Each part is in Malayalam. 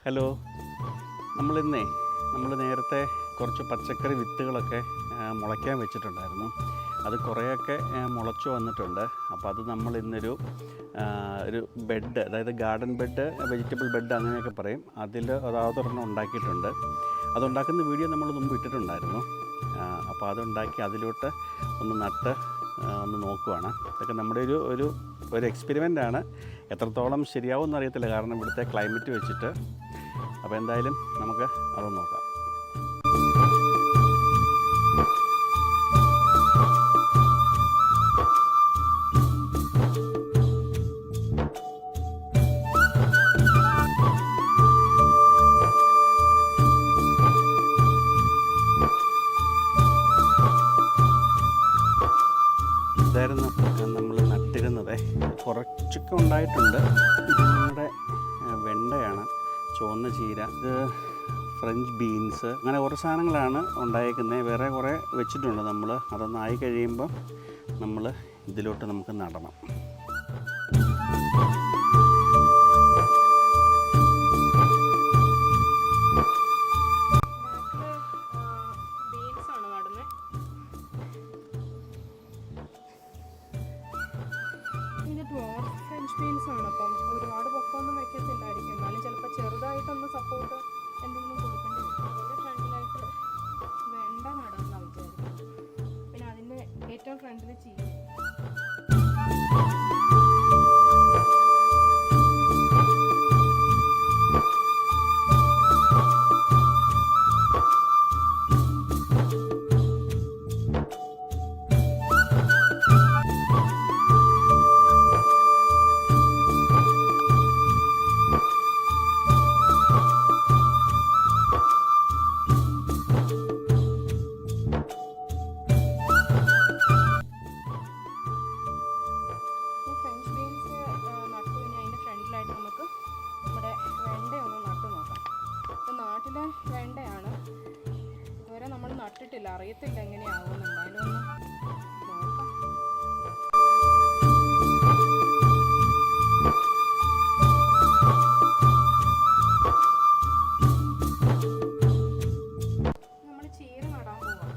ഹലോ, നമ്മൾ നേരത്തെ കുറച്ച് പച്ചക്കറി വിത്തുകളൊക്കെ മുളയ്ക്കാൻ വെച്ചിട്ടുണ്ടായിരുന്നു. അത് കുറേയൊക്കെ മുളച്ചു വന്നിട്ടുണ്ട്. അപ്പോൾ അത് നമ്മൾ ഇന്നൊരു ഒരു ബെഡ്, അതായത് ഗാർഡൻ ബെഡ്, വെജിറ്റബിൾ ബെഡ് അങ്ങനെയൊക്കെ പറയും, അതിൽ അതൊരെണ്ണം ഉണ്ടാക്കിയിട്ടുണ്ട്. അതുണ്ടാക്കുന്ന വീഡിയോ നമ്മൾ മുമ്പ് ഇട്ടിട്ടുണ്ടായിരുന്നു. അപ്പോൾ അതുണ്ടാക്കി അതിലോട്ട് ഒന്ന് നട്ട് ഒന്ന് നോക്കുവാണ്. ഇതൊക്കെ നമ്മുടെ ഒരു എക്സ്പെരിമെൻ്റാണ്. എത്രത്തോളം ശരിയാവുമെന്ന് അറിയത്തില്ല, കാരണം ഇവിടുത്തെ ക്ലൈമറ്റ് വെച്ചിട്ട്. അപ്പോൾ എന്തായാലും നമുക്ക് അതൊന്ന് നോക്കാം. ഇതായിരുന്നു നമ്മൾ നട്ടിരുന്നത്. കുറച്ചൊക്കെ ഉണ്ടായിട്ടുണ്ട്. ഇത് നമ്മുടെ വെണ്ടയാണ്, ചുവന്ന ചീര, ഇത് ഫ്രഞ്ച് ബീൻസ്, അങ്ങനെ കുറേ സാധനങ്ങളാണ് ഉണ്ടായിരിക്കുന്നത്. വേറെ കുറേ വെച്ചിട്ടുണ്ട് നമ്മൾ. അതൊന്നായി കഴിയുമ്പോൾ നമ്മൾ ഇതിലോട്ട് നമുക്ക് നടണം. ഫ്രഞ്ച് ബീൻസ് ആണ്. അപ്പം ഒരുപാട് പൊക്കമൊന്നും വെക്കത്തില്ലായിരിക്കും, എന്നാലും ചിലപ്പോൾ ചെറുതായിട്ടൊന്ന് സപ്പോർട്ട് എന്തെങ്കിലും കൊടുക്കേണ്ടി വരും. അതുപോലെ ഫ്രണ്ടിലായിട്ട് വെണ്ട നടാമെന്നാണ് വിചാരിക്കുന്നത്. പിന്നെ അതിൻ്റെ ഏറ്റവും ഫ്രണ്ടിൽ ചീര. നാട്ടിലെ വെണ്ടയാണ്. ഇതുവരെ നമ്മൾ നട്ടിട്ടില്ല, അറിയത്തില്ല എങ്ങനെയാവുമെന്ന്. എന്തായാലും ഒന്ന് നോക്കാം. നമ്മൾ ചീര നടാൻ പോവാം.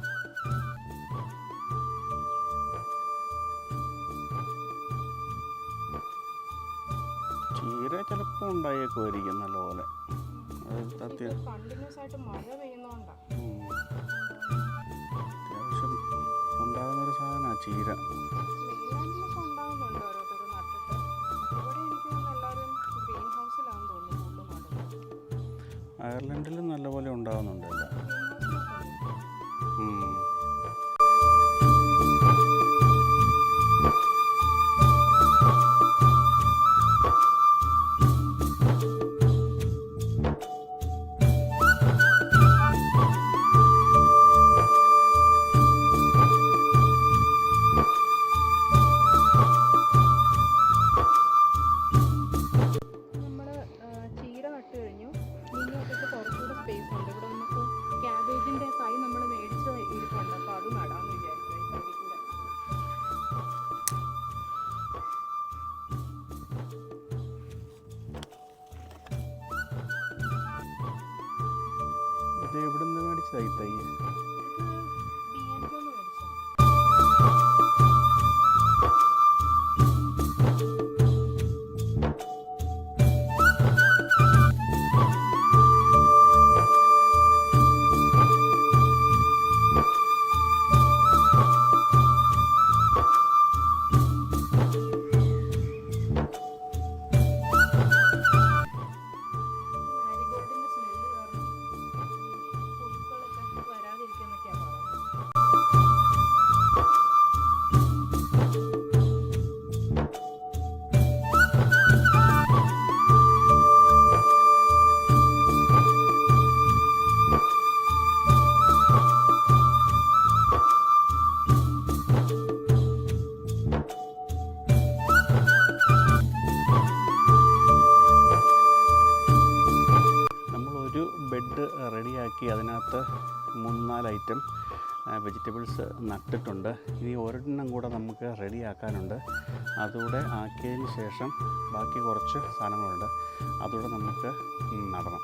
ചീര ചിലപ്പോൾ ഉണ്ടായേക്കുമായിരിക്കും നല്ലപോലെ. കണ്ടിന്യൂസ് ആയിട്ട് മഴ പെയ്യുന്നോണ്ടാണ് അത്യാവശ്യം ഉണ്ടാകുന്നൊരു സാധനമാണ് ചീര. മെയിൻലാൻഡിലൊക്കെ ഉണ്ടാകുന്നുണ്ട് ഓരോരുത്തർ നട്ടിട്ട്. ഇവിടെ എനിക്ക് എല്ലാവരും ഗ്രീൻ ഹൗസിലാണെന്ന് തോന്നുന്നു കൂടുതൽ നടുന്നത്. അയർലൻഡിലും നല്ലപോലെ ഉണ്ടാകുന്നുണ്ടല്ലോ. സ്പേസ് ഉണ്ട് ഇവിടെ. നമുക്ക് ക്യാബേജിൻ്റെ തൈ നമ്മൾ മേടിച്ച് ഇരിപ്പുണ്ട്, അപ്പോൾ അത് നടാമെന്ന് വിചാരിക്കും ഈ സൈഡിൽ കൂടെ. ഇത് എവിടെ നിന്ന് മേടിച്ചതായി തൈ? B&Q മേടിച്ചു. ബെഡ് റെഡിയാക്കി അതിനകത്ത് 3-4 ഐറ്റം വെജിറ്റബിൾസ് നട്ടിട്ടുണ്ട്. ഇനി ഒരെണ്ണം കൂടെ നമുക്ക് റെഡിയാക്കാനുണ്ട്. അതുകൂടെ ആക്കിയതിന് ശേഷം ബാക്കി കുറച്ച് സാധനങ്ങളുണ്ട്, അതുകൂടെ നമുക്ക് നടണം.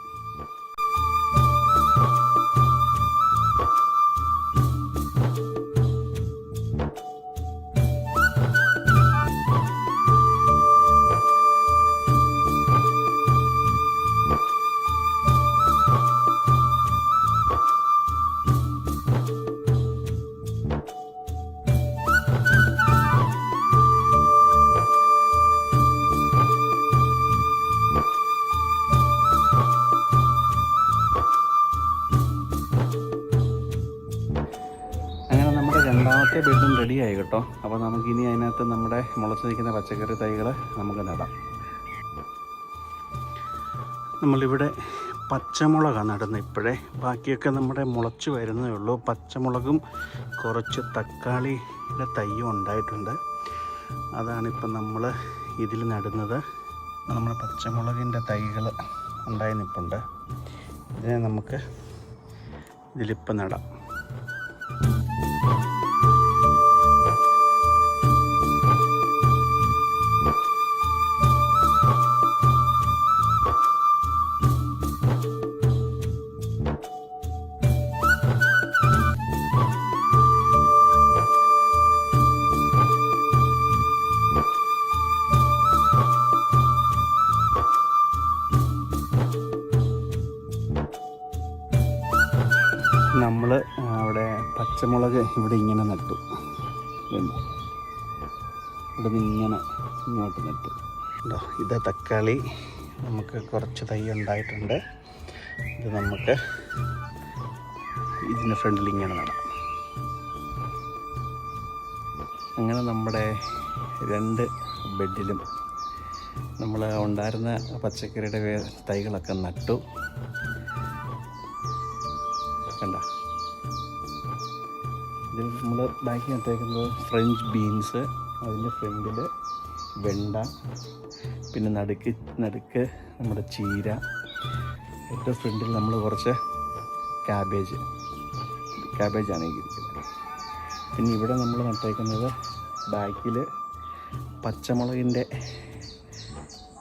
ആദ്യത്തെ ബെഡും റെഡിയായി കേട്ടോ. അപ്പോൾ നമുക്കിനി അതിനകത്ത് നമ്മുടെ മുളച്ച് നിൽക്കുന്ന പച്ചക്കറി തൈകൾ നമുക്ക് നടാം. നമ്മളിവിടെ പച്ചമുളകാണ് നടുന്നത് ഇപ്പോഴേ. ബാക്കിയൊക്കെ നമ്മുടെ മുളച്ച് വരുന്നതേ ഉള്ളൂ. പച്ചമുളകും കുറച്ച് തക്കാളിയുടെ തൈയും ഉണ്ടായിട്ടുണ്ട്. അതാണിപ്പം നമ്മൾ ഇതിൽ നടുന്നത്. നമ്മുടെ പച്ചമുളകിൻ്റെ തൈകൾ ഉണ്ടായി നിൽപ്പുണ്ട്. ഇതിനെ നമുക്ക് ഇതിലിപ്പം നടാം. നമ്മൾ അവിടെ പച്ചമുളക് ഇവിടെ ഇങ്ങനെ നട്ടു. ഇവിടെ നിന്ന് ഇങ്ങനെ ഇങ്ങോട്ട് നട്ടു. ഇത് തക്കാളി നമുക്ക് കുറച്ച് തൈ ഉണ്ടായിട്ടുണ്ട്. ഇത് നമുക്ക് ഇതിൻ്റെ ഫ്രണ്ടിൽ ഇങ്ങനെ നടാം. അങ്ങനെ നമ്മുടെ 2 ബെഡിലും നമ്മൾ ഉണ്ടായിരുന്ന പച്ചക്കറിയുടെ തൈകളൊക്കെ നട്ടു. കണ്ട, ഇതിൽ നമ്മൾ ബാക്കി നട്ടേക്കുന്നത് ഫ്രഞ്ച് ബീൻസ്, അതിൻ്റെ ഫ്രണ്ടിൽ വെണ്ട, പിന്നെ നടുക്ക് നമ്മുടെ ചീര, ഏറ്റവും ഫ്രണ്ടിൽ നമ്മൾ കുറച്ച് ക്യാബേജാണ് ഇരിക്കുന്നത്. പിന്നെ ഇവിടെ നമ്മൾ നട്ടേക്കുന്നത് ബാക്കിൽ പച്ചമുളകിൻ്റെ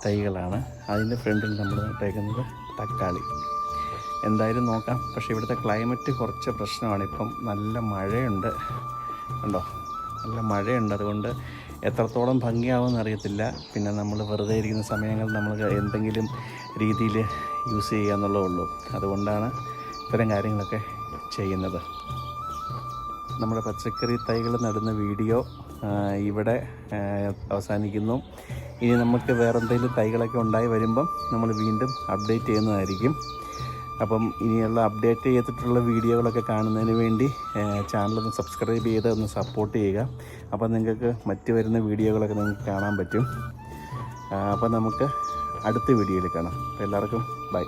തൈകളാണ്. അതിൻ്റെ ഫ്രണ്ടിൽ നമ്മൾ നട്ടേക്കുന്നത് തക്കാളി. എന്തായാലും നോക്കാം. പക്ഷേ ഇവിടുത്തെ ക്ലൈമറ്റ് കുറച്ച് പ്രശ്നമാണ്. ഇപ്പം നല്ല മഴയുണ്ട്, കണ്ടോ, നല്ല മഴയുണ്ട്. അതുകൊണ്ട് എത്രത്തോളം ഭംഗിയാവുമെന്ന് അറിയത്തില്ല. പിന്നെ നമ്മൾ വെറുതെ ഇരിക്കുന്ന സമയങ്ങൾ നമ്മൾ എന്തെങ്കിലും രീതിയിൽ യൂസ് ചെയ്യുക എന്നുള്ളതേ ഉള്ളൂ. അതുകൊണ്ടാണ് ഇത്തരം കാര്യങ്ങളൊക്കെ ചെയ്യുന്നത്. നമ്മുടെ പച്ചക്കറി തൈകൾ നടുന്ന വീഡിയോ ഇവിടെ അവസാനിക്കുന്നു. ഇനി നമുക്ക് വേറെന്തെങ്കിലും തൈകളൊക്കെ ഉണ്ടായി വരുമ്പം നമ്മൾ വീണ്ടും അപ്ഡേറ്റ് ചെയ്യുന്നതായിരിക്കും. അപ്പം ഇനിയുള്ള അപ്ഡേറ്റ് ചെയ്തിട്ടുള്ള വീഡിയോകളൊക്കെ കാണുന്നതിന് വേണ്ടി ചാനലൊന്ന് സബ്സ്ക്രൈബ് ചെയ്ത് ഒന്ന് സപ്പോർട്ട് ചെയ്യുക. അപ്പം നിങ്ങൾക്ക് മറ്റ് വരുന്ന വീഡിയോകളൊക്കെ നിങ്ങൾക്ക് കാണാൻ പറ്റും. അപ്പം നമുക്ക് അടുത്ത വീഡിയോയിൽ കാണാം. അപ്പോൾ എല്ലാവർക്കും ബൈ.